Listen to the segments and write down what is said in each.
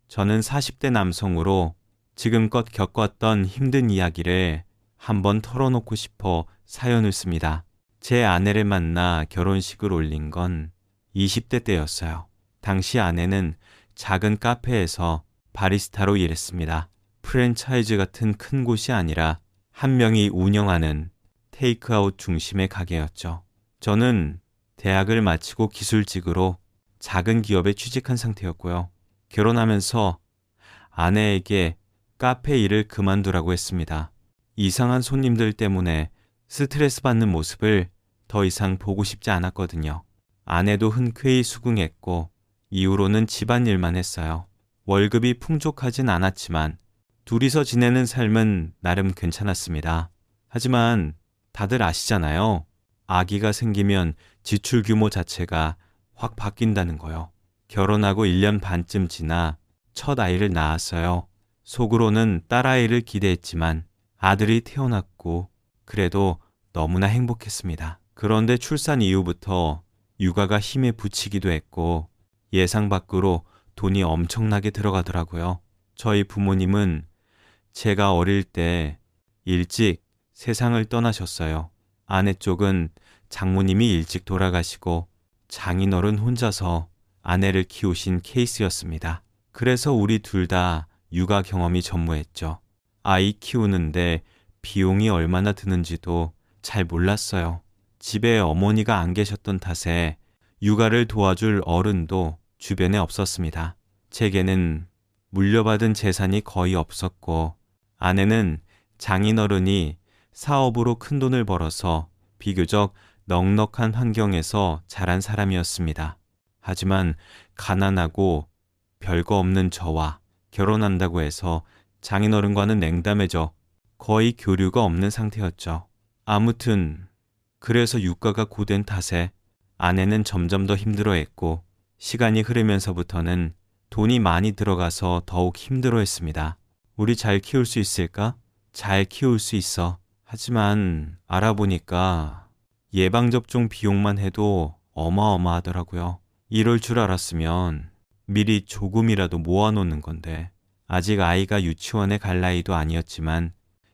저는 40대 남성으로 지금껏 겪었던 힘든 이야기를 한번 털어놓고 싶어 사연을 씁니다. 제 아내를 만나 결혼식을 올린 건 20대 때였어요. 당시 아내는 작은 카페에서 바리스타로 일했습니다. 프랜차이즈 같은 큰 곳이 아니라 한 명이 운영하는 테이크아웃 중심의 가게였죠. 저는 대학을 마치고 기술직으로 작은 기업에 취직한 상태였고요. 결혼하면서 아내에게 카페 일을 그만두라고 했습니다. 이상한 손님들 때문에 스트레스 받는 모습을 더 이상 보고 싶지 않았거든요. 아내도 흔쾌히 수긍했고 이후로는 집안일만 했어요. 월급이 풍족하진 않았지만 둘이서 지내는 삶은 나름 괜찮았습니다. 하지만 다들 아시잖아요. 아기가 생기면 지출 규모 자체가 확 바뀐다는 거요. 결혼하고 1년 반쯤 지나 첫 아이를 낳았어요. 속으로는 딸아이를 기대했지만 아들이 태어났고 그래도 너무나 행복했습니다. 그런데 출산 이후부터 육아가 힘에 부치기도 했고 예상 밖으로 돈이 엄청나게 들어가더라고요. 저희 부모님은 제가 어릴 때 일찍 세상을 떠나셨어요. 아내 쪽은 장모님이 일찍 돌아가시고 장인어른 혼자서 아내를 키우신 케이스였습니다. 그래서 우리 둘 다 육아 경험이 전무했죠. 아이 키우는데 비용이 얼마나 드는지도 잘 몰랐어요. 집에 어머니가 안 계셨던 탓에 육아를 도와줄 어른도 주변에 없었습니다. 제게는 물려받은 재산이 거의 없었고 아내는 장인어른이 사업으로 큰 돈을 벌어서 비교적 넉넉한 환경에서 자란 사람이었습니다. 하지만 가난하고 별거 없는 저와 결혼한다고 해서 장인어른과는 냉담해져 거의 교류가 없는 상태였죠. 아무튼 그래서 육가가 고된 탓에 아내는 점점 더 힘들어했고 시간이 흐르면서부터는 돈이 많이 들어가서 더욱 힘들어했습니다. 우리 잘 키울 수 있을까? 잘 키울 수 있어. 하지만 알아보니까 예방접종 비용만 해도 어마어마하더라고요. 이럴 줄 알았으면 미리 조금이라도 모아놓는 건데 아직 아이가 유치원에 갈 나이도 아니었지만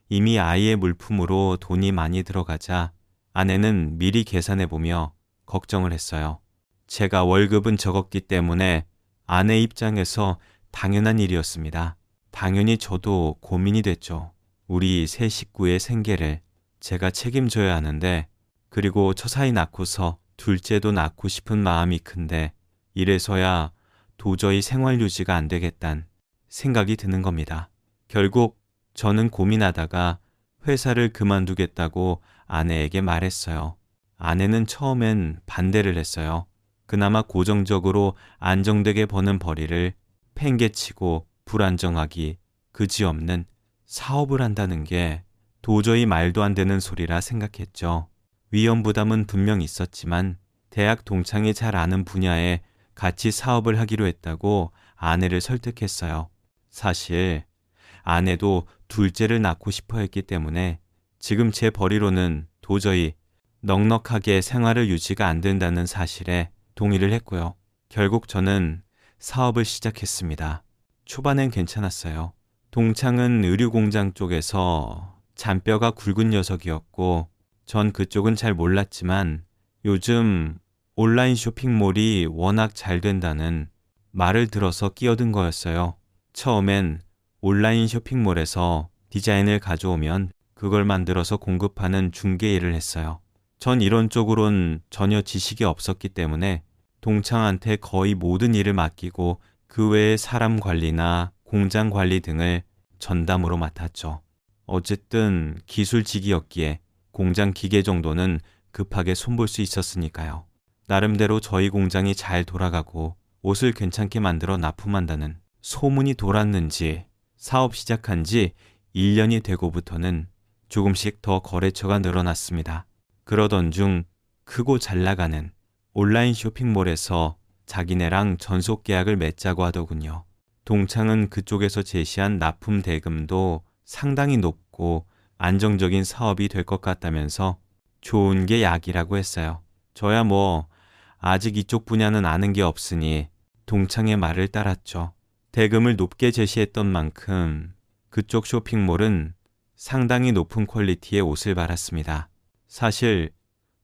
이미 아이의 물품으로 돈이 많이 들어가자 아내는 미리 계산해보며 걱정을 했어요. 제가 월급은 적었기 때문에 아내 입장에서 당연한 일이었습니다. 당연히 저도 고민이 됐죠. 우리 세 식구의 생계를 제가 책임져야 하는데 그리고 처사이 낳고서 둘째도 낳고 싶은 마음이 큰데 이래서야 도저히 생활 유지가 안 되겠단 생각이 드는 겁니다. 결국 저는 고민하다가 회사를 그만두겠다고 아내에게 말했어요. 아내는 처음엔 반대를 했어요. 그나마 고정적으로 안정되게 버는 벌이를 팽개치고 불안정하기 그지없는 사업을 한다는 게 도저히 말도 안 되는 소리라 생각했죠. 위험 부담은 분명 있었지만 대학 동창이 잘 아는 분야에 같이 사업을 하기로 했다고 아내를 설득했어요. 사실 아내도 둘째를 낳고 싶어 했기 때문에 지금 제 벌이로는 도저히 넉넉하게 생활을 유지가 안 된다는 사실에 동의를 했고요. 결국 저는 사업을 시작했습니다. 초반엔 괜찮았어요. 동창은 의류공장 쪽에서 잔뼈가 굵은 녀석이었고 전 그쪽은 잘 몰랐지만 요즘 온라인 쇼핑몰이 워낙 잘 된다는 말을 들어서 끼어든 거였어요. 처음엔 온라인 쇼핑몰에서 디자인을 가져오면 그걸 만들어서 공급하는 중개 일을 했어요. 전 이런 쪽으론 전혀 지식이 없었기 때문에 동창한테 거의 모든 일을 맡기고 그 외에 사람 관리나 공장 관리 등을 전담으로 맡았죠. 어쨌든 기술직이었기에 공장 기계 정도는 급하게 손볼 수 있었으니까요. 나름대로 저희 공장이 잘 돌아가고 옷을 괜찮게 만들어 납품한다는 소문이 돌았는지 사업 시작한 지 1년이 되고부터는 조금씩 더 거래처가 늘어났습니다. 그러던 중 크고 잘 나가는 온라인 쇼핑몰에서 자기네랑 전속 계약을 맺자고 하더군요. 동창은 그쪽에서 제시한 납품 대금도 상당히 높고 안정적인 사업이 될 것 같다면서 좋은 게 약이라고 했어요. 저야 뭐 아직 이쪽 분야는 아는 게 없으니 동창의 말을 따랐죠. 대금을 높게 제시했던 만큼 그쪽 쇼핑몰은 상당히 높은 퀄리티의 옷을 팔았습니다. 사실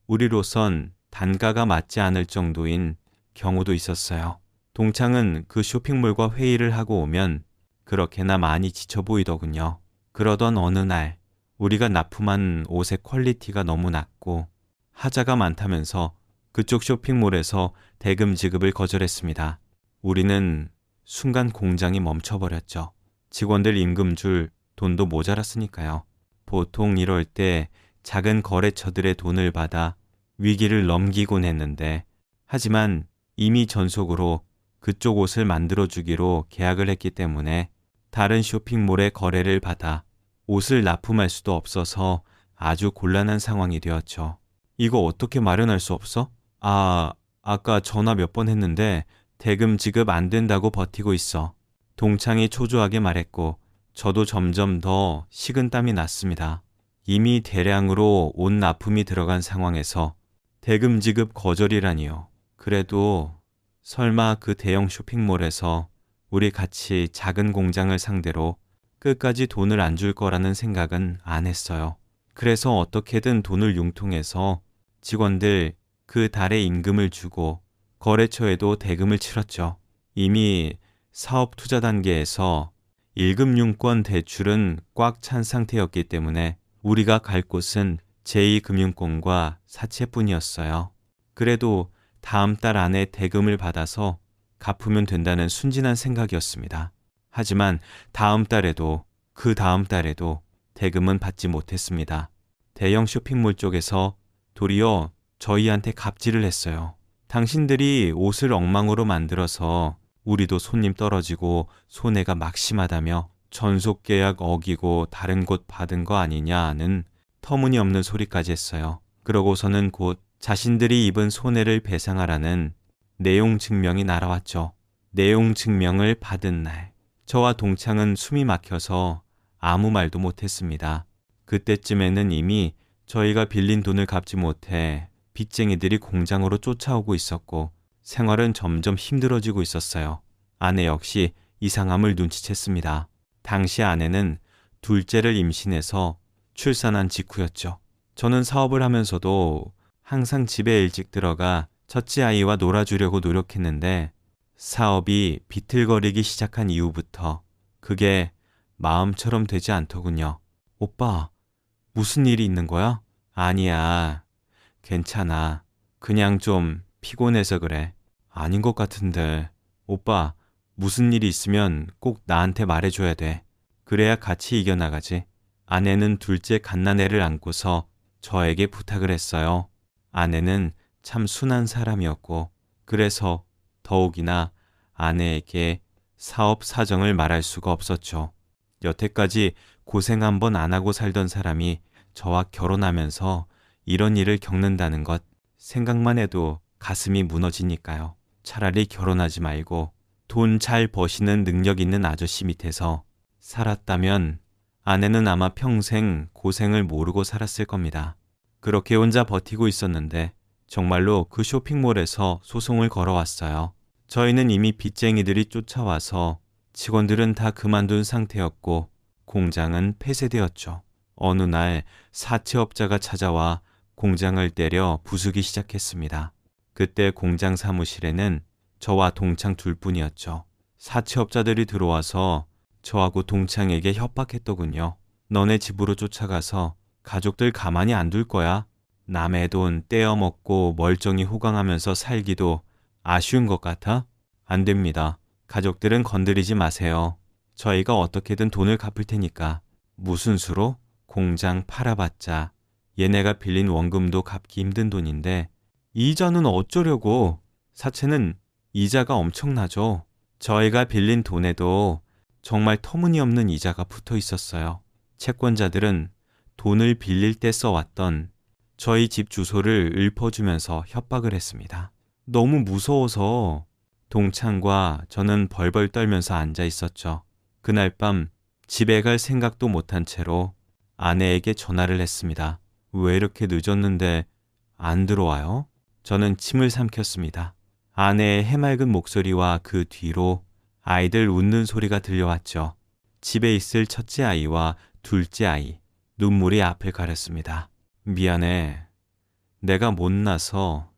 우리로선 단가가 맞지 않을 정도인 경우도 있었어요. 동창은 그 쇼핑몰과 회의를 하고 오면 그렇게나 많이 지쳐 보이더군요. 그러던 어느 날 우리가 납품한 옷의 퀄리티가 너무 낮고 하자가 많다면서 그쪽 쇼핑몰에서 대금 지급을 거절했습니다. 우리는 순간 공장이 멈춰버렸죠. 직원들 임금 줄 돈도 모자랐으니까요. 보통 이럴 때 작은 거래처들의 돈을 받아 위기를 넘기곤 했는데, 하지만 이미 전속으로 그쪽 옷을 만들어주기로 계약을 했기 때문에 다른 쇼핑몰의 거래를 받아 옷을 납품할 수도 없어서 아주 곤란한 상황이 되었죠. 이거 어떻게 마련할 수 없어? 아까 전화 몇 번 했는데 대금 지급 안 된다고 버티고 있어. 동창이 초조하게 말했고 저도 점점 더 식은땀이 났습니다. 이미 대량으로 옷 납품이 들어간 상황에서 대금 지급 거절이라니요. 그래도 설마 그 대형 쇼핑몰에서 우리 같이 작은 공장을 상대로 끝까지 돈을 안 줄 거라는 생각은 안 했어요. 그래서 어떻게든 돈을 융통해서 직원들 그 달에 임금을 주고 거래처에도 대금을 치렀죠. 이미 사업 투자 단계에서 1금융권 대출은 꽉 찬 상태였기 때문에 우리가 갈 곳은 제2금융권과 사채뿐이었어요. 그래도 다음 달 안에 대금을 받아서 갚으면 된다는 순진한 생각이었습니다. 하지만 다음 달에도 그 다음 달에도 대금은 받지 못했습니다. 대형 쇼핑몰 쪽에서 도리어 저희한테 갑질을 했어요. 당신들이 옷을 엉망으로 만들어서 우리도 손님 떨어지고 손해가 막심하다며 전속 계약 어기고 다른 곳 받은 거 아니냐는 터무니없는 소리까지 했어요. 그러고서는 곧 자신들이 입은 손해를 배상하라는 내용 증명이 날아왔죠. 내용 증명을 받은 날, 저와 동창은 숨이 막혀서 아무 말도 못했습니다. 그때쯤에는 이미 저희가 빌린 돈을 갚지 못해 빚쟁이들이 공장으로 쫓아오고 있었고 생활은 점점 힘들어지고 있었어요. 아내 역시 이상함을 눈치챘습니다. 당시 아내는 둘째를 임신해서 출산한 직후였죠. 저는 사업을 하면서도 항상 집에 일찍 들어가 첫째 아이와 놀아주려고 노력했는데 사업이 비틀거리기 시작한 이후부터 그게 마음처럼 되지 않더군요. 오빠, 무슨 일이 있는 거야? 아니야. 괜찮아. 그냥 좀 피곤해서 그래. 아닌 것 같은데. 오빠, 무슨 일이 있으면 꼭 나한테 말해줘야 돼. 그래야 같이 이겨나가지. 아내는 둘째 갓난애를 안고서 저에게 부탁을 했어요. 아내는 참 순한 사람이었고 그래서 더욱이나 아내에게 사업 사정을 말할 수가 없었죠. 여태까지 고생 한 번 안 하고 살던 사람이 저와 결혼하면서 이런 일을 겪는다는 것 생각만 해도 가슴이 무너지니까요. 차라리 결혼하지 말고 돈 잘 버시는 능력 있는 아저씨 밑에서 살았다면 아내는 아마 평생 고생을 모르고 살았을 겁니다. 그렇게 혼자 버티고 있었는데 정말로 그 쇼핑몰에서 소송을 걸어왔어요. 저희는 이미 빚쟁이들이 쫓아와서 직원들은 다 그만둔 상태였고 공장은 폐쇄되었죠. 어느 날 사채업자가 찾아와 공장을 때려 부수기 시작했습니다. 그때 공장 사무실에는 저와 동창 둘뿐이었죠. 사채업자들이 들어와서 저하고 동창에게 협박했더군요. 너네 집으로 쫓아가서 가족들 가만히 안 둘 거야. 남의 돈 떼어먹고 멀쩡히 호강하면서 살기도 아쉬운 것 같아? 안 됩니다. 가족들은 건드리지 마세요. 저희가 어떻게든 돈을 갚을 테니까. 무슨 수로? 공장 팔아봤자 얘네가 빌린 원금도 갚기 힘든 돈인데 이자는 어쩌려고? 사채는 이자가 엄청나죠. 저희가 빌린 돈에도 정말 터무니없는 이자가 붙어 있었어요. 채권자들은 돈을 빌릴 때 써왔던 저희 집 주소를 읊어주면서 협박을 했습니다. 너무 무서워서 동창과 저는 벌벌 떨면서 앉아 있었죠. 그날 밤 집에 갈 생각도 못한 채로 아내에게 전화를 했습니다. 왜 이렇게 늦었는데 안 들어와요? 저는 침을 삼켰습니다. 아내의 해맑은 목소리와 그 뒤로 아이들 웃는 소리가 들려왔죠. 집에 있을 첫째 아이와 둘째 아이, 눈물이 앞을 가렸습니다. 미안해. 내가 못나서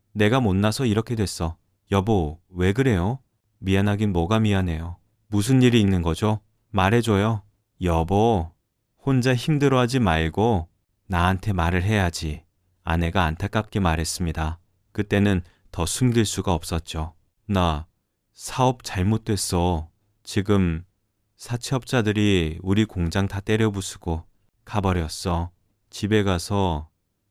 이렇게 됐어. 여보, 왜 그래요? 미안하긴 뭐가 미안해요. 무슨 일이 있는 거죠? 말해줘요. 여보, 혼자 힘들어하지 말고 나한테 말을 해야지. 아내가 안타깝게 말했습니다. 그때는 더 숨길 수가 없었죠. 나 사업 잘못됐어. 지금 사채업자들이 우리 공장 다 때려 부수고 가버렸어. 집에 가서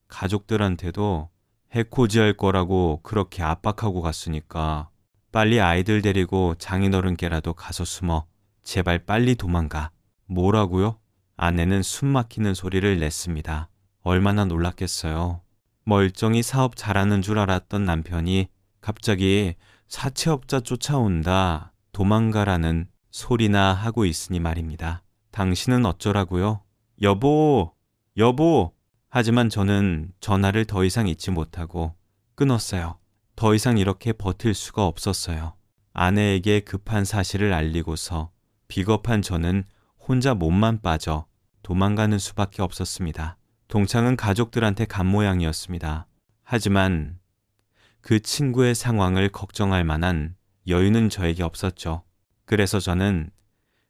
가족들한테도 해코지할 거라고 그렇게 압박하고 갔으니까 빨리 아이들 데리고 장인어른께라도 가서 숨어. 제발 빨리 도망가. 뭐라고요? 아내는 숨 막히는 소리를 냈습니다. 얼마나 놀랐겠어요. 멀쩡히 사업 잘하는 줄 알았던 남편이 갑자기 사채업자 쫓아온다, 도망가라는 소리나 하고 있으니 말입니다. 당신은 어쩌라고요? 여보, 여보! 하지만 저는 전화를 더 이상 잊지 못하고 끊었어요. 더 이상 이렇게 버틸 수가 없었어요. 아내에게 급한 사실을 알리고서 비겁한 저는 혼자 몸만 빠져 도망가는 수밖에 없었습니다. 동창은 가족들한테 간 모양이었습니다. 하지만 그 친구의 상황을 걱정할 만한 여유는 저에게 없었죠. 그래서 저는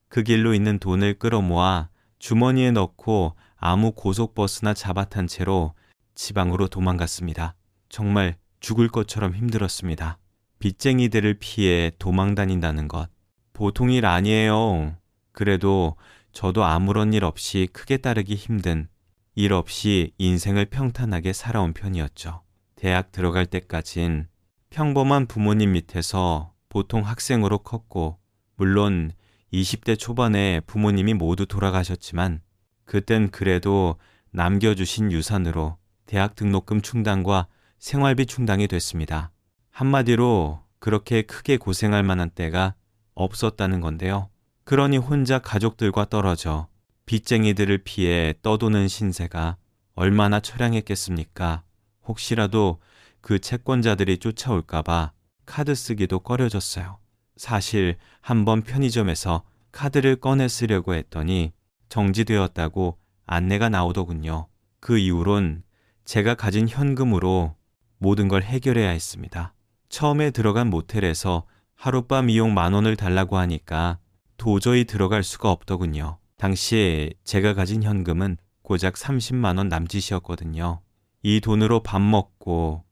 그 길로 있는 돈을 끌어모아 주머니에 넣고 아무 고속버스나 잡아탄 채로 지방으로 도망갔습니다. 정말 죽을 것처럼 힘들었습니다. 빚쟁이들을 피해 도망 다닌다는 것. 보통 일 아니에요. 그래도 저도 아무런 일 없이 크게 따르기 힘든, 일 없이 인생을 평탄하게 살아온 편이었죠. 대학 들어갈 때까진 평범한 부모님 밑에서 보통 학생으로 컸고, 물론 20대 초반에 부모님이 모두 돌아가셨지만 그땐 그래도 남겨주신 유산으로 대학 등록금 충당과 생활비 충당이 됐습니다. 한마디로 그렇게 크게 고생할 만한 때가 없었다는 건데요. 그러니 혼자 가족들과 떨어져 빚쟁이들을 피해 떠도는 신세가 얼마나 처량했겠습니까? 혹시라도 그 채권자들이 쫓아올까봐 카드 쓰기도 꺼려졌어요. 사실 한번 편의점에서 카드를 꺼내 쓰려고 했더니 정지되었다고 안내가 나오더군요. 그 이후론 제가 가진 현금으로 모든 걸 해결해야 했습니다. 처음에 들어간 모텔에서 하룻밤 이용 10,000원을 달라고 하니까 도저히 들어갈 수가 없더군요. 당시에 제가 가진 현금은 고작 30만 원 남짓이었거든요. 이 돈으로 밥 먹고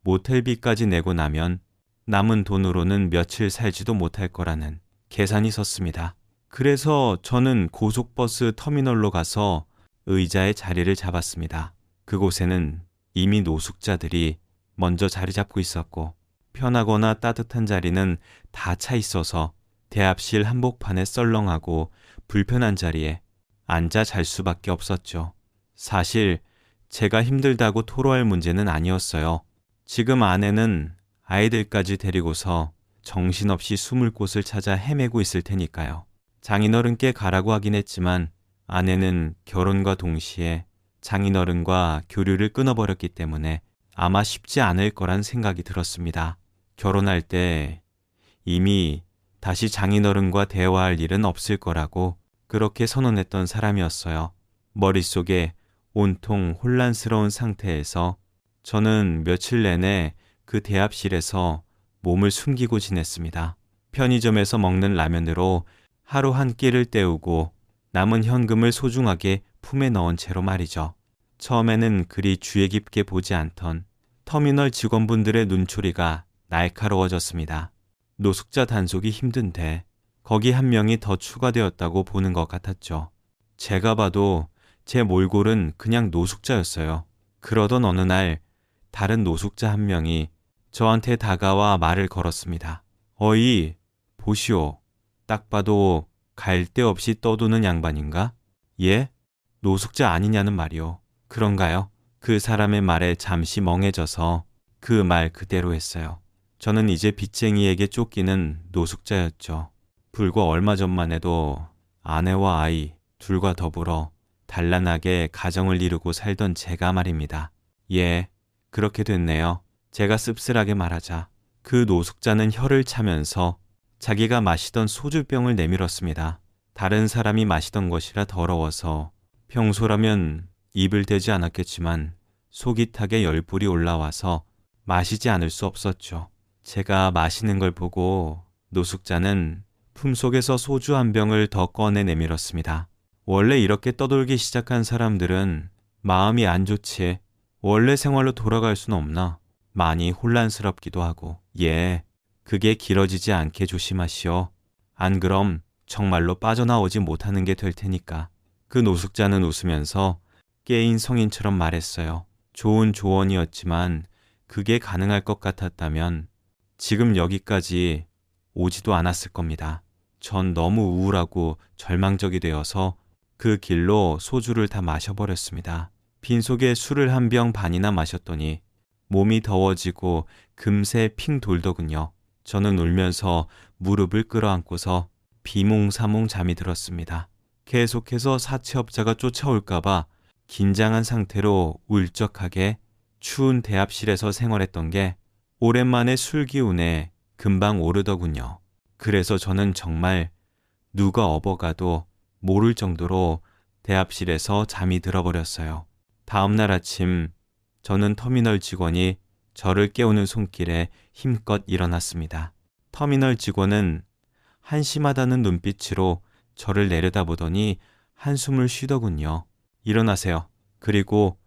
모텔비까지 내고 나면 남은 돈으로는 며칠 살지도 못할 거라는 계산이 섰습니다. 그래서 저는 고속버스 터미널로 가서 의자에 자리를 잡았습니다. 그곳에는 이미 노숙자들이 먼저 자리 잡고 있었고 편하거나 따뜻한 자리는 다 차 있어서 대합실 한복판에 썰렁하고 불편한 자리에 앉아 잘 수밖에 없었죠. 사실 제가 힘들다고 토로할 문제는 아니었어요. 지금 아내는 아이들까지 데리고서 정신없이 숨을 곳을 찾아 헤매고 있을 테니까요. 장인어른께 가라고 하긴 했지만 아내는 결혼과 동시에 장인어른과 교류를 끊어버렸기 때문에 아마 쉽지 않을 거란 생각이 들었습니다. 결혼할 때 이미 다시 장인어른과 대화할 일은 없을 거라고 그렇게 선언했던 사람이었어요. 머릿속에 온통 혼란스러운 상태에서 저는 며칠 내내 그 대합실에서 몸을 숨기고 지냈습니다. 편의점에서 먹는 라면으로 하루 한 끼를 때우고 남은 현금을 소중하게 품에 넣은 채로 말이죠. 처음에는 그리 주의 깊게 보지 않던 터미널 직원분들의 눈초리가 날카로워졌습니다. 노숙자 단속이 힘든데 거기 한 명이 더 추가되었다고 보는 것 같았죠. 제가 봐도 제 몰골은 그냥 노숙자였어요. 그러던 어느 날 다른 노숙자 한 명이 저한테 다가와 말을 걸었습니다. 어이, 보시오. 딱 봐도 갈 데 없이 떠도는 양반인가? 예? 노숙자 아니냐는 말이오. 그런가요? 그 사람의 말에 잠시 멍해져서 그 말 그대로 했어요. 저는 이제 빚쟁이에게 쫓기는 노숙자였죠. 불과 얼마 전만 해도 아내와 아이 둘과 더불어 단란하게 가정을 이루고 살던 제가 말입니다. 예, 그렇게 됐네요. 제가 씁쓸하게 말하자 그 노숙자는 혀를 차면서 자기가 마시던 소주병을 내밀었습니다. 다른 사람이 마시던 것이라 더러워서 평소라면 입을 대지 않았겠지만 속이 타게 열불이 올라와서 마시지 않을 수 없었죠. 제가 마시는 걸 보고 노숙자는 품속에서 소주 한 병을 더 꺼내 내밀었습니다. 원래 이렇게 떠돌기 시작한 사람들은 마음이 안 좋지 원래 생활로 돌아갈 수는 없나 많이 혼란스럽기도 하고 그게 길어지지 않게 조심하시오. 안 그럼 정말로 빠져나오지 못하는 게 될 테니까. 그 노숙자는 웃으면서 깨인 성인처럼 말했어요. 좋은 조언이었지만 그게 가능할 것 같았다면 지금 여기까지 오지도 않았을 겁니다. 전 너무 우울하고 절망적이 되어서 그 길로 소주를 다 마셔버렸습니다. 빈속에 술을 한 병 반이나 마셨더니 몸이 더워지고 금세 핑 돌더군요. 저는 울면서 무릎을 끌어안고서 비몽사몽 잠이 들었습니다. 계속해서 사채업자가 쫓아올까봐 긴장한 상태로 울적하게 추운 대합실에서 생활했던 게 오랜만에 술 기운에 금방 오르더군요. 그래서 저는 정말 누가 업어가도 모를 정도로 대합실에서 잠이 들어버렸어요. 다음날 아침 저는 터미널 직원이 저를 깨우는 손길에 힘껏 일어났습니다. 터미널 직원은 한심하다는 눈빛으로 저를 내려다보더니 한숨을 쉬더군요. 일어나세요. 그리고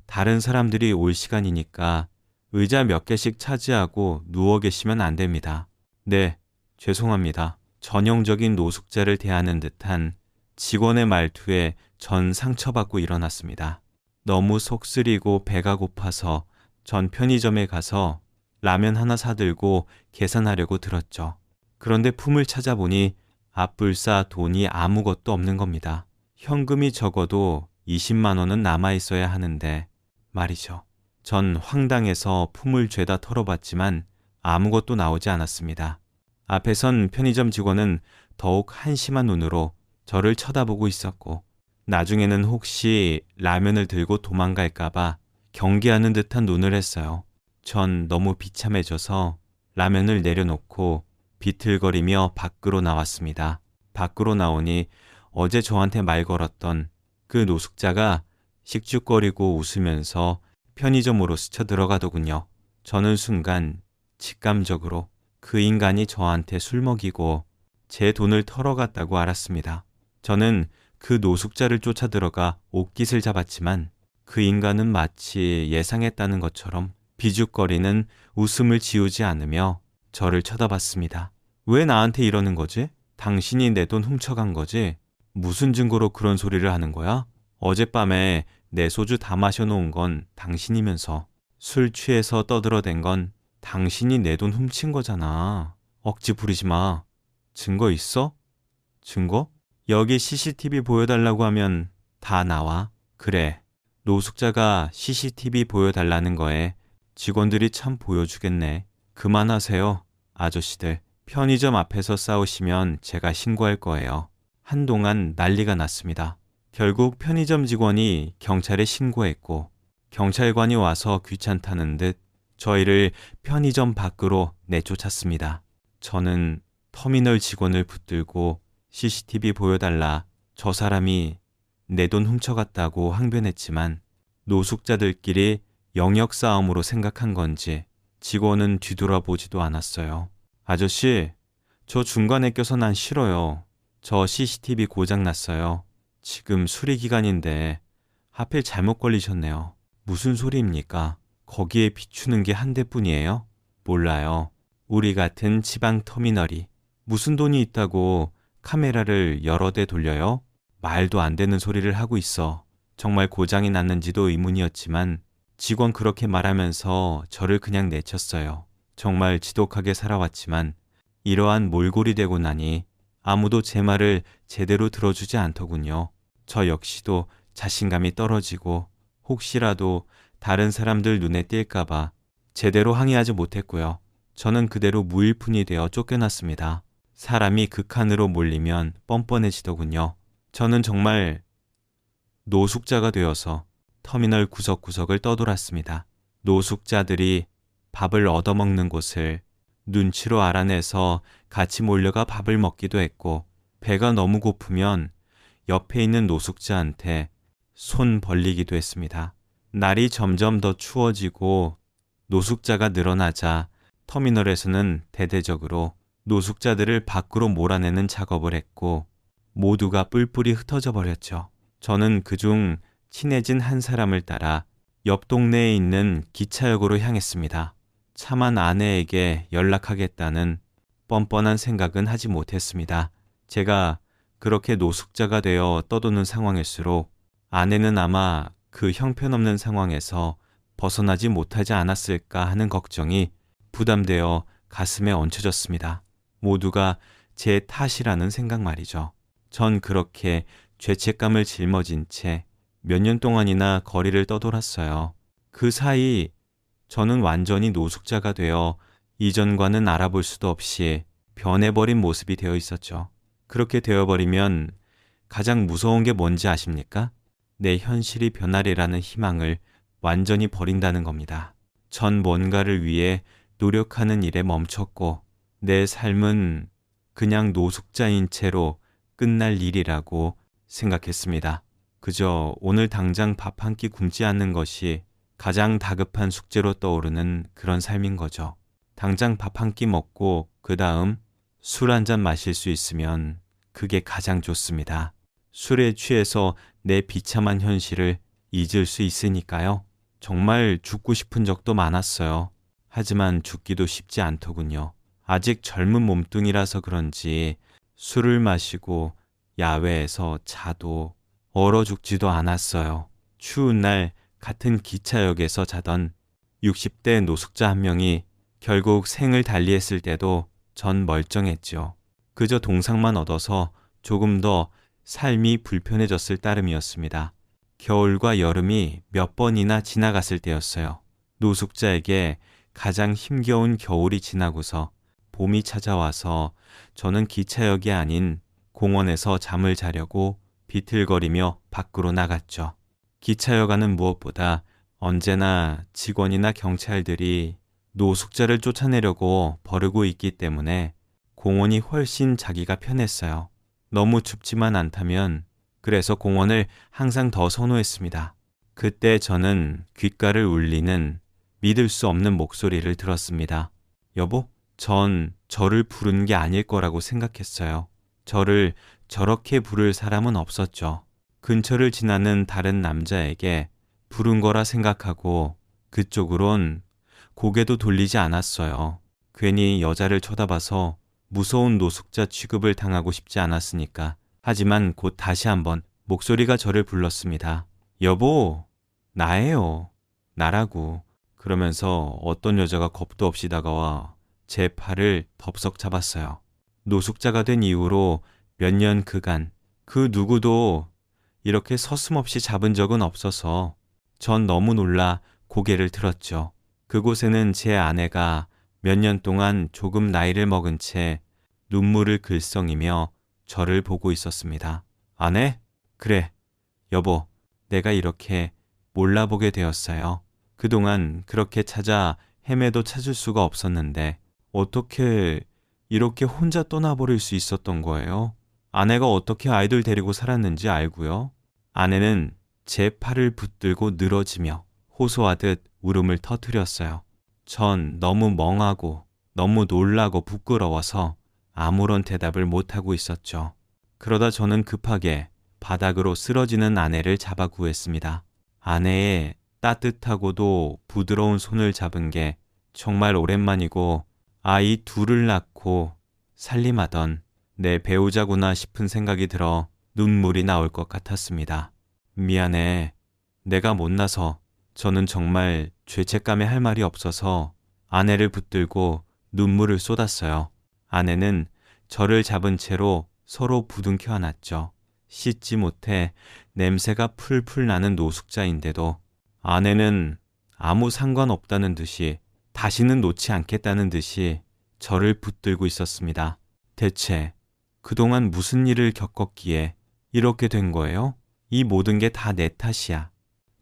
다른 사람들이 올 시간이니까 의자 몇 개씩 차지하고 누워 계시면 안 됩니다. 네, 죄송합니다. 전형적인 노숙자를 대하는 듯한 직원의 말투에 전 상처받고 일어났습니다. 너무 속쓰리고 배가 고파서 전 편의점에 가서 라면 하나 사들고 계산하려고 들었죠. 그런데 품을 찾아보니 앞불싸 돈이 아무것도 없는 겁니다. 현금이 적어도 20만 원은 남아있어야 하는데 말이죠. 전 황당해서 품을 죄다 털어봤지만 아무것도 나오지 않았습니다. 앞에선 편의점 직원은 더욱 한심한 눈으로 저를 쳐다보고 있었고 나중에는 혹시 라면을 들고 도망갈까봐 경계하는 듯한 눈을 했어요. 전 너무 비참해져서 라면을 내려놓고 비틀거리며 밖으로 나왔습니다. 밖으로 나오니 어제 저한테 말 걸었던 그 노숙자가 씩죽거리고 웃으면서 편의점으로 스쳐 들어가더군요. 저는 순간 직감적으로 그 인간이 저한테 술 먹이고 제 돈을 털어갔다고 알았습니다. 저는 그 노숙자를 쫓아 들어가 옷깃을 잡았지만 그 인간은 마치 예상했다는 것처럼 비죽거리는 웃음을 지우지 않으며 저를 쳐다봤습니다. 왜 나한테 이러는 거지? 당신이 내 돈 훔쳐간 거지? 무슨 증거로 그런 소리를 하는 거야? 어젯밤에 내 소주 다 마셔놓은 건 당신이면서 술 취해서 떠들어댄 건 당신이 내 돈 훔친 거잖아. 억지 부리지 마. 증거 있어? 증거? 여기 CCTV 보여달라고 하면 다 나와. 그래. 노숙자가 CCTV 보여달라는 거에 직원들이 참 보여주겠네. 그만하세요, 아저씨들. 편의점 앞에서 싸우시면 제가 신고할 거예요. 한동안 난리가 났습니다. 결국 편의점 직원이 경찰에 신고했고 경찰관이 와서 귀찮다는 듯 저희를 편의점 밖으로 내쫓았습니다. 저는 터미널 직원을 붙들고 CCTV 보여달라, 저 사람이 내 돈 훔쳐갔다고 항변했지만 노숙자들끼리 영역 싸움으로 생각한 건지 직원은 뒤돌아보지도 않았어요. 아저씨, 저 중간에 껴서 난 싫어요. 저 CCTV 고장났어요. 지금 수리기간인데 하필 잘못 걸리셨네요. 무슨 소리입니까? 거기에 비추는 게 한 대뿐이에요? 몰라요. 우리 같은 지방 터미널이 무슨 돈이 있다고 카메라를 여러 대 돌려요? 말도 안 되는 소리를 하고 있어. 정말 고장이 났는지도 의문이었지만 직원 그렇게 말하면서 저를 그냥 내쳤어요. 정말 지독하게 살아왔지만 이러한 몰골이 되고 나니 아무도 제 말을 제대로 들어주지 않더군요. 저 역시도 자신감이 떨어지고 혹시라도 다른 사람들 눈에 띌까봐 제대로 항의하지 못했고요. 저는 그대로 무일푼이 되어 쫓겨났습니다. 사람이 극한으로 몰리면 뻔뻔해지더군요. 저는 정말 노숙자가 되어서 터미널 구석구석을 떠돌았습니다. 노숙자들이 밥을 얻어먹는 곳을 눈치로 알아내서 같이 몰려가 밥을 먹기도 했고, 배가 너무 고프면 옆에 있는 노숙자한테 손 벌리기도 했습니다. 날이 점점 더 추워지고 노숙자가 늘어나자 터미널에서는 대대적으로 노숙자들을 밖으로 몰아내는 작업을 했고 모두가 뿔뿔이 흩어져 버렸죠. 저는 그중 친해진 한 사람을 따라 옆 동네에 있는 기차역으로 향했습니다. 차만 아내에게 연락하겠다는 뻔뻔한 생각은 하지 못했습니다. 제가 그렇게 노숙자가 되어 떠도는 상황일수록 아내는 아마 그 형편없는 상황에서 벗어나지 못하지 않았을까 하는 걱정이 부담되어 가슴에 얹혀졌습니다. 모두가 제 탓이라는 생각 말이죠. 전 그렇게 죄책감을 짊어진 채 몇 년 동안이나 거리를 떠돌았어요. 그 사이 저는 완전히 노숙자가 되어 이전과는 알아볼 수도 없이 변해버린 모습이 되어 있었죠. 그렇게 되어버리면 가장 무서운 게 뭔지 아십니까? 내 현실이 변하리라는 희망을 완전히 버린다는 겁니다. 전 뭔가를 위해 노력하는 일에 멈췄고 내 삶은 그냥 노숙자인 채로 끝날 일이라고 생각했습니다. 그저 오늘 당장 밥 한 끼 굶지 않는 것이 가장 다급한 숙제로 떠오르는 그런 삶인 거죠. 당장 밥 한 끼 먹고 그 다음 술 한 잔 마실 수 있으면 그게 가장 좋습니다. 술에 취해서 내 비참한 현실을 잊을 수 있으니까요. 정말 죽고 싶은 적도 많았어요. 하지만 죽기도 쉽지 않더군요. 아직 젊은 몸뚱이라서 그런지 술을 마시고 야외에서 자도 얼어 죽지도 않았어요. 추운 날 같은 기차역에서 자던 60대 노숙자 한 명이 결국 생을 달리했을 때도 전 멀쩡했죠. 그저 동상만 얻어서 조금 더 삶이 불편해졌을 따름이었습니다. 겨울과 여름이 몇 번이나 지나갔을 때였어요. 노숙자에게 가장 힘겨운 겨울이 지나고서 봄이 찾아와서 저는 기차역이 아닌 공원에서 잠을 자려고 비틀거리며 밖으로 나갔죠. 기차역 안은 무엇보다 언제나 직원이나 경찰들이 노숙자를 쫓아내려고 버르고 있기 때문에 공원이 훨씬 자기가 편했어요. 너무 춥지만 않다면 그래서 공원을 항상 더 선호했습니다. 그때 저는 귓가를 울리는 믿을 수 없는 목소리를 들었습니다. 여보, 전 저를 부른 게 아닐 거라고 생각했어요. 저를 저렇게 부를 사람은 없었죠. 근처를 지나는 다른 남자에게 부른 거라 생각하고 그쪽으론 고개도 돌리지 않았어요. 괜히 여자를 쳐다봐서 무서운 노숙자 취급을 당하고 싶지 않았으니까. 하지만 곧 다시 한번 목소리가 저를 불렀습니다. 여보, 나예요. 나라고. 그러면서 어떤 여자가 겁도 없이 다가와 제 팔을 덥석 잡았어요. 노숙자가 된 이후로 몇 년 그간 그 누구도 이렇게 서슴없이 잡은 적은 없어서 전 너무 놀라 고개를 들었죠. 그곳에는 제 아내가 몇 년 동안 조금 나이를 먹은 채 눈물을 글썽이며 저를 보고 있었습니다. 아내? 그래, 여보, 내가 이렇게 몰라보게 되었어요. 그동안 그렇게 찾아 헤매도 찾을 수가 없었는데 어떻게 이렇게 혼자 떠나버릴 수 있었던 거예요? 아내가 어떻게 아이들 데리고 살았는지 알고요. 아내는 제 팔을 붙들고 늘어지며 호소하듯 울음을 터뜨렸어요. 전 너무 멍하고 너무 놀라고 부끄러워서 아무런 대답을 못하고 있었죠. 그러다 저는 급하게 바닥으로 쓰러지는 아내를 잡아 구했습니다. 아내의 따뜻하고도 부드러운 손을 잡은 게 정말 오랜만이고 아이 둘을 낳고 살림하던 내 배우자구나 싶은 생각이 들어 눈물이 나올 것 같았습니다. 미안해. 내가 못나서. 저는 정말 죄책감에 할 말이 없어서 아내를 붙들고 눈물을 쏟았어요. 아내는 저를 잡은 채로 서로 부둥켜 안았죠. 씻지 못해 냄새가 풀풀 나는 노숙자인데도 아내는 아무 상관없다는 듯이 다시는 놓지 않겠다는 듯이 저를 붙들고 있었습니다. 대체 그동안 무슨 일을 겪었기에 이렇게 된 거예요? 이 모든 게 다 내 탓이야.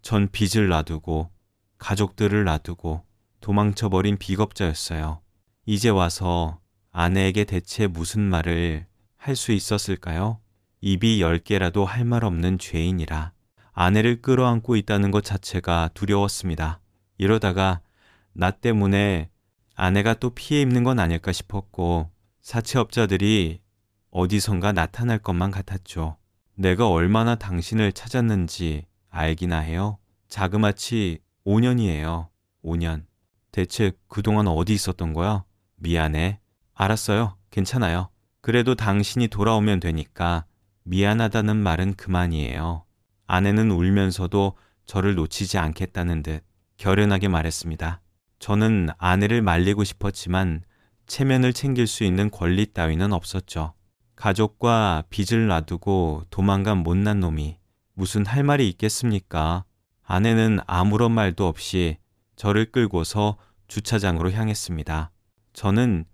전 빚을 놔두고 가족들을 놔두고 도망쳐버린 비겁자였어요. 이제 와서 아내에게 대체 무슨 말을 할 수 있었을까요? 입이 10개라도 할 말 없는 죄인이라 아내를 끌어안고 있다는 것 자체가 두려웠습니다. 이러다가 나 때문에 아내가 또 피해 입는 건 아닐까 싶었고 사채업자들이 어디선가 나타날 것만 같았죠. 내가 얼마나 당신을 찾았는지 알기나 해요. 자그마치 5년이에요. 5년. 대체 그동안 어디 있었던 거야? 미안해. 알았어요. 괜찮아요. 그래도 당신이 돌아오면 되니까 미안하다는 말은 그만이에요. 아내는 울면서도 저를 놓치지 않겠다는 듯 결연하게 말했습니다. 저는 아내를 말리고 싶었지만 체면을 챙길 수 있는 권리 따위는 없었죠. 가족과 빚을 놔두고 도망간 못난 놈이 무슨 할 말이 있겠습니까? 아내는 아무런 말도 없이 저를 끌고서 주차장으로 향했습니다. 저는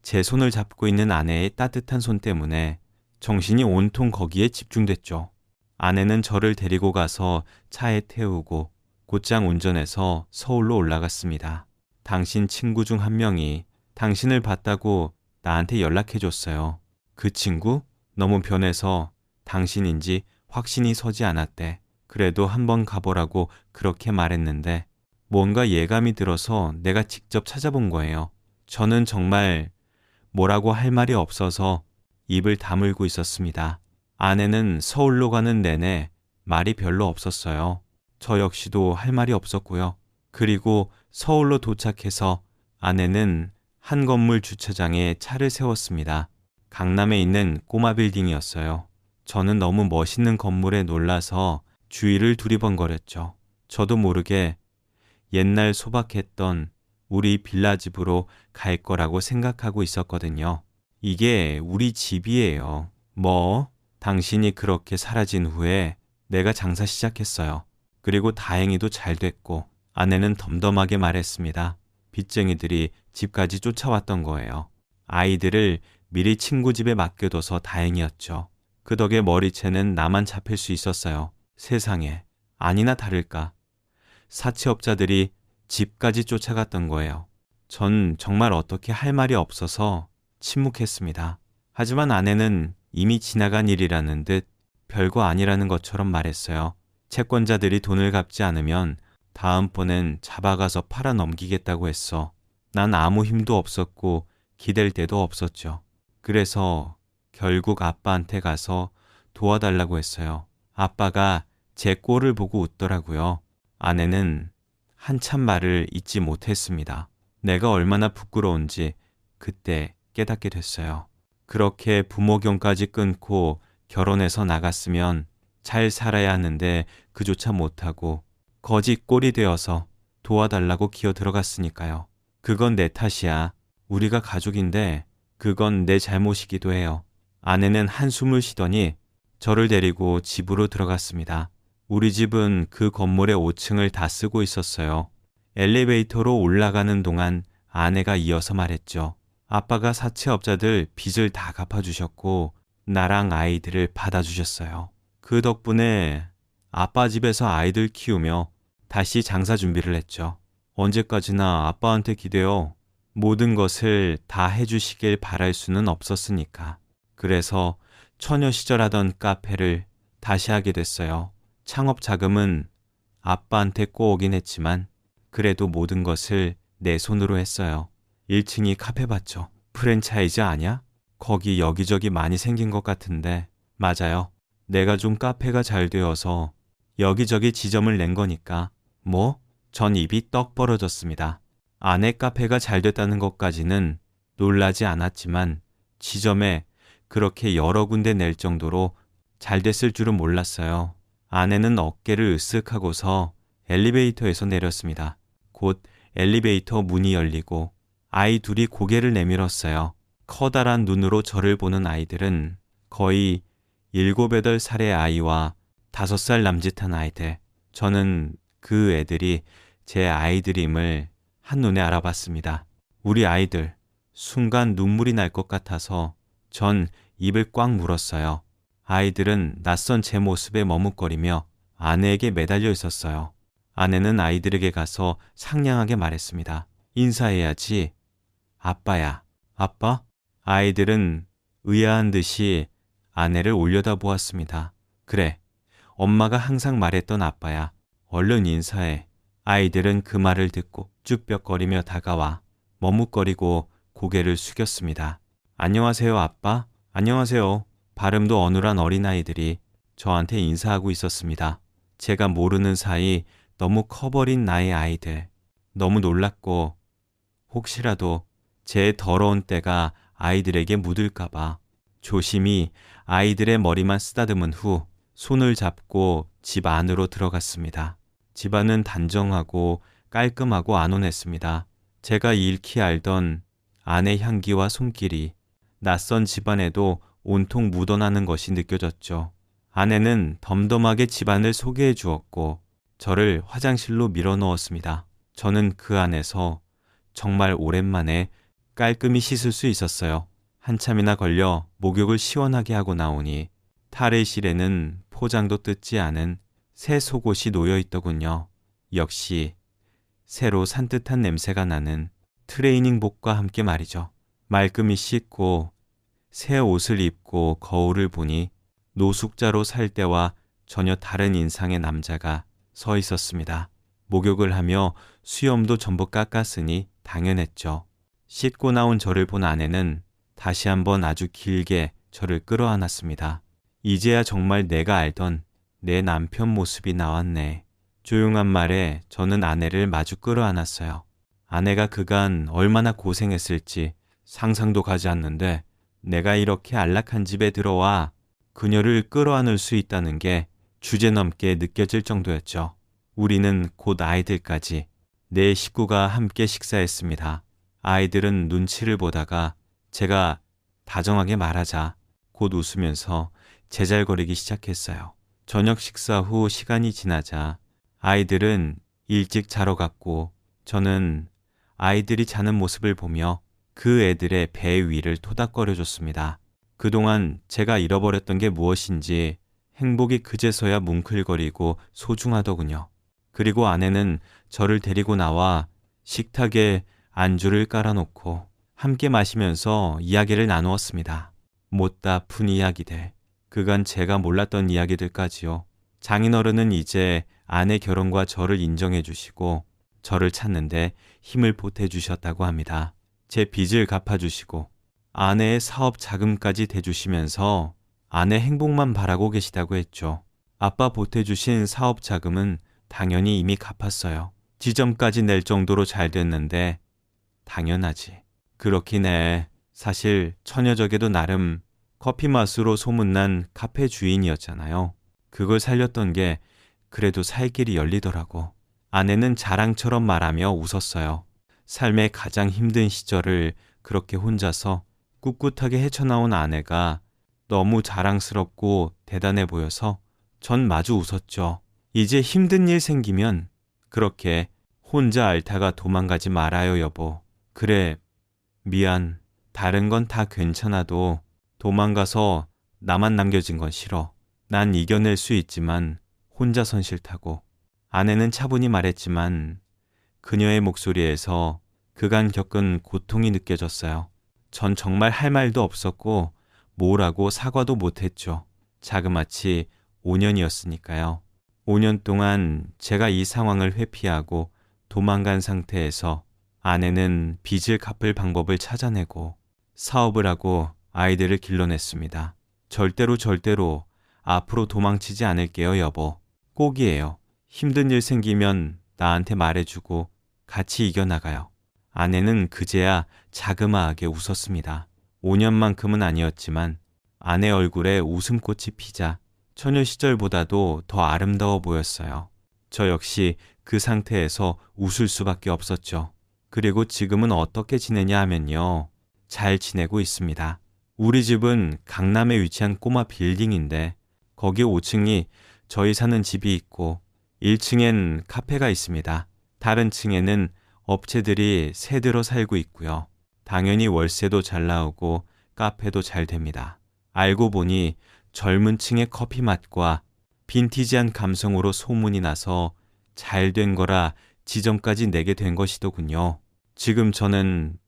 제 손을 잡고 있는 아내의 따뜻한 손 때문에 정신이 온통 거기에 집중됐죠. 아내는 저를 데리고 가서 차에 태우고 곧장 운전해서 서울로 올라갔습니다. 당신 친구 중 한 명이 당신을 봤다고 나한테 연락해줬어요. 그 친구? 너무 변해서 당신인지 확신이 서지 않았대. 그래도 한번 가보라고 그렇게 말했는데 뭔가 예감이 들어서 내가 직접 찾아본 거예요. 저는 정말 뭐라고 할 말이 없어서 입을 다물고 있었습니다. 아내는 서울로 가는 내내 말이 별로 없었어요. 저 역시도 할 말이 없었고요. 그리고 서울로 도착해서 아내는 한 건물 주차장에 차를 세웠습니다. 강남에 있는 꼬마 빌딩이었어요. 저는 너무 멋있는 건물에 놀라서 주위를 두리번거렸죠. 저도 모르게 옛날 소박했던 우리 빌라집으로 갈 거라고 생각하고 있었거든요. 이게 우리 집이에요. 뭐? 당신이 그렇게 사라진 후에 내가 장사 시작했어요. 그리고 다행히도 잘 됐고 아내는 덤덤하게 말했습니다. 빚쟁이들이 집까지 쫓아왔던 거예요. 아이들을 미리 친구 집에 맡겨둬서 다행이었죠. 그 덕에 머리채는 나만 잡힐 수 있었어요. 세상에, 아니나 다를까. 사채업자들이 집까지 쫓아갔던 거예요. 전 정말 어떻게 할 말이 없어서 침묵했습니다. 하지만 아내는 이미 지나간 일이라는 듯 별거 아니라는 것처럼 말했어요. 채권자들이 돈을 갚지 않으면 다음번엔 잡아가서 팔아 넘기겠다고 했어. 난 아무 힘도 없었고 기댈 데도 없었죠. 그래서 결국 아빠한테 가서 도와달라고 했어요. 아빠가 제 꼴을 보고 웃더라고요. 아내는 한참 말을 잇지 못했습니다. 내가 얼마나 부끄러운지 그때 깨닫게 됐어요. 그렇게 부모경까지 끊고 결혼해서 나갔으면 잘 살아야 하는데 그조차 못하고 거지 꼴이 되어서 도와달라고 기어 들어갔으니까요. 그건 내 탓이야. 우리가 가족인데 그건 내 잘못이기도 해요. 아내는 한숨을 쉬더니 저를 데리고 집으로 들어갔습니다. 우리 집은 그 건물의 5층을 다 쓰고 있었어요. 엘리베이터로 올라가는 동안 아내가 이어서 말했죠. 아빠가 사채업자들 빚을 다 갚아주셨고 나랑 아이들을 받아주셨어요. 그 덕분에 아빠 집에서 아이들 키우며 다시 장사 준비를 했죠. 언제까지나 아빠한테 기대어 모든 것을 다 해주시길 바랄 수는 없었으니까. 그래서 처녀 시절 하던 카페를 다시 하게 됐어요. 창업 자금은 아빠한테 꼬오긴 했지만 그래도 모든 것을 내 손으로 했어요. 1층이 카페봤죠. 프랜차이즈 아냐? 거기 여기저기 많이 생긴 것 같은데 맞아요. 내가 좀 카페가 잘 되어서 여기저기 지점을 낸 거니까 뭐? 전 입이 떡 벌어졌습니다. 아내 카페가 잘 됐다는 것까지는 놀라지 않았지만 지점에 그렇게 여러 군데 낼 정도로 잘 됐을 줄은 몰랐어요. 아내는 어깨를 으쓱하고서 엘리베이터에서 내렸습니다. 곧 엘리베이터 문이 열리고 아이 둘이 고개를 내밀었어요. 커다란 눈으로 저를 보는 아이들은 거의 7, 8살의 아이와 5살 남짓한 아이들. 저는 그 애들이 제 아이들임을 한눈에 알아봤습니다. 우리 아이들. 순간 눈물이 날 것 같아서 전 입을 꽉 물었어요. 아이들은 낯선 제 모습에 머뭇거리며 아내에게 매달려 있었어요. 아내는 아이들에게 가서 상냥하게 말했습니다. 인사해야지. 아빠야. 아빠? 아이들은 의아한 듯이 아내를 올려다보았습니다. 그래, 엄마가 항상 말했던 아빠야. 얼른 인사해. 아이들은 그 말을 듣고 쭈뼛거리며 다가와 머뭇거리고 고개를 숙였습니다. 안녕하세요, 아빠. 안녕하세요. 발음도 어눌한 어린아이들이 저한테 인사하고 있었습니다. 제가 모르는 사이 너무 커버린 나의 아이들. 너무 놀랐고 혹시라도 제 더러운 때가 아이들에게 묻을까봐 조심히 아이들의 머리만 쓰다듬은 후 손을 잡고 집 안으로 들어갔습니다. 집안은 단정하고 깔끔하고 안온했습니다. 제가 익히 알던 아내 향기와 손길이 낯선 집안에도 온통 묻어나는 것이 느껴졌죠. 아내는 덤덤하게 집안을 소개해 주었고 저를 화장실로 밀어 넣었습니다. 저는 그 안에서 정말 오랜만에 깔끔히 씻을 수 있었어요. 한참이나 걸려 목욕을 시원하게 하고 나오니 탈의실에는 포장도 뜯지 않은 새 속옷이 놓여 있더군요. 역시 새로 산뜻한 냄새가 나는 트레이닝복과 함께 말이죠. 말끔히 씻고 새 옷을 입고 거울을 보니 노숙자로 살 때와 전혀 다른 인상의 남자가 서 있었습니다. 목욕을 하며 수염도 전부 깎았으니 당연했죠. 씻고 나온 저를 본 아내는 다시 한번 아주 길게 저를 끌어안았습니다. 이제야 정말 내가 알던 내 남편 모습이 나왔네. 조용한 말에 저는 아내를 마주 끌어안았어요. 아내가 그간 얼마나 고생했을지 상상도 가지 않는데 내가 이렇게 안락한 집에 들어와 그녀를 끌어안을 수 있다는 게 주제넘게 느껴질 정도였죠. 우리는 곧 아이들까지 네 식구가 함께 식사했습니다. 아이들은 눈치를 보다가 제가 다정하게 말하자 곧 웃으면서 제잘거리기 시작했어요. 저녁 식사 후 시간이 지나자 아이들은 일찍 자러 갔고 저는 아이들이 자는 모습을 보며 그 애들의 배 위를 토닥거려줬습니다. 그동안 제가 잃어버렸던 게 무엇인지 행복이 그제서야 뭉클거리고 소중하더군요. 그리고 아내는 저를 데리고 나와 식탁에 안주를 깔아놓고 함께 마시면서 이야기를 나누었습니다. 못다 푼 이야기들, 그간 제가 몰랐던 이야기들까지요. 장인어른은 이제 아내 결혼과 저를 인정해 주시고 저를 찾는데 힘을 보태 주셨다고 합니다. 제 빚을 갚아주시고 아내의 사업 자금까지 대주시면서 아내 행복만 바라고 계시다고 했죠. 아빠 보태주신 사업 자금은 당연히 이미 갚았어요. 지점까지 낼 정도로 잘 됐는데 당연하지. 그렇긴 해. 사실 처녀적에도 나름 커피 맛으로 소문난 카페 주인이었잖아요. 그걸 살렸던 게 그래도 살 길이 열리더라고. 아내는 자랑처럼 말하며 웃었어요. 삶의 가장 힘든 시절을 그렇게 혼자서 꿋꿋하게 헤쳐나온 아내가 너무 자랑스럽고 대단해 보여서 전 마주 웃었죠. 이제 힘든 일 생기면 그렇게 혼자 앓다가 도망가지 말아요, 여보. 그래, 미안. 다른 건 다 괜찮아도 도망가서 나만 남겨진 건 싫어. 난 이겨낼 수 있지만 혼자선 싫다고. 아내는 차분히 말했지만 그녀의 목소리에서 그간 겪은 고통이 느껴졌어요. 전 정말 할 말도 없었고 뭐라고 사과도 못했죠. 자그마치 5년이었으니까요. 5년 동안 제가 이 상황을 회피하고 도망간 상태에서 아내는 빚을 갚을 방법을 찾아내고 사업을 하고 아이들을 길러냈습니다. 절대로 앞으로 도망치지 않을게요, 여보. 꼭이에요. 힘든 일 생기면 나한테 말해주고 같이 이겨나가요. 아내는 그제야 자그마하게 웃었습니다. 5년만큼은 아니었지만 아내 얼굴에 웃음꽃이 피자 처녀 시절보다도 더 아름다워 보였어요. 저 역시 그 상태에서 웃을 수밖에 없었죠. 그리고 지금은 어떻게 지내냐 하면요. 잘 지내고 있습니다. 우리 집은 강남에 위치한 꼬마 빌딩인데 거기 5층이 저희 사는 집이 있고 1층엔 카페가 있습니다. 다른 층에는 업체들이 새 들어 살고 있고요. 당연히 월세도 잘 나오고 카페도 잘 됩니다. 알고 보니 젊은 층의 커피 맛과 빈티지한 감성으로 소문이 나서 잘 된 거라 지점까지 내게 된 것이더군요. 지금 저는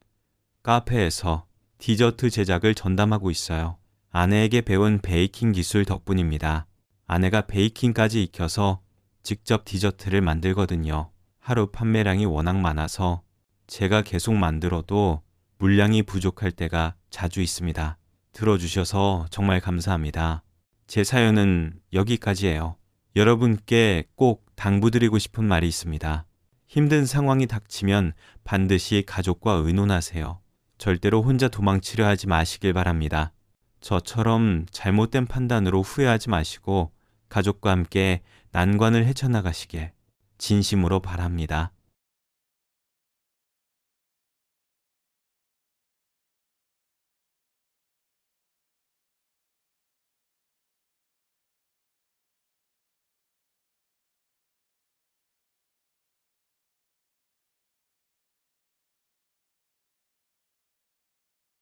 카페에서 디저트 제작을 전담하고 있어요. 아내에게 배운 베이킹 기술 덕분입니다. 아내가 베이킹까지 익혀서 직접 디저트를 만들거든요. 하루 판매량이 워낙 많아서 제가 계속 만들어도 물량이 부족할 때가 자주 있습니다. 들어주셔서 정말 감사합니다. 제 사연은 여기까지예요. 여러분께 꼭 당부드리고 싶은 말이 있습니다. 힘든 상황이 닥치면 반드시 가족과 의논하세요. 절대로 혼자 도망치려 하지 마시길 바랍니다. 저처럼 잘못된 판단으로 후회하지 마시고 가족과 함께 난관을 헤쳐나가시길 진심으로 바랍니다.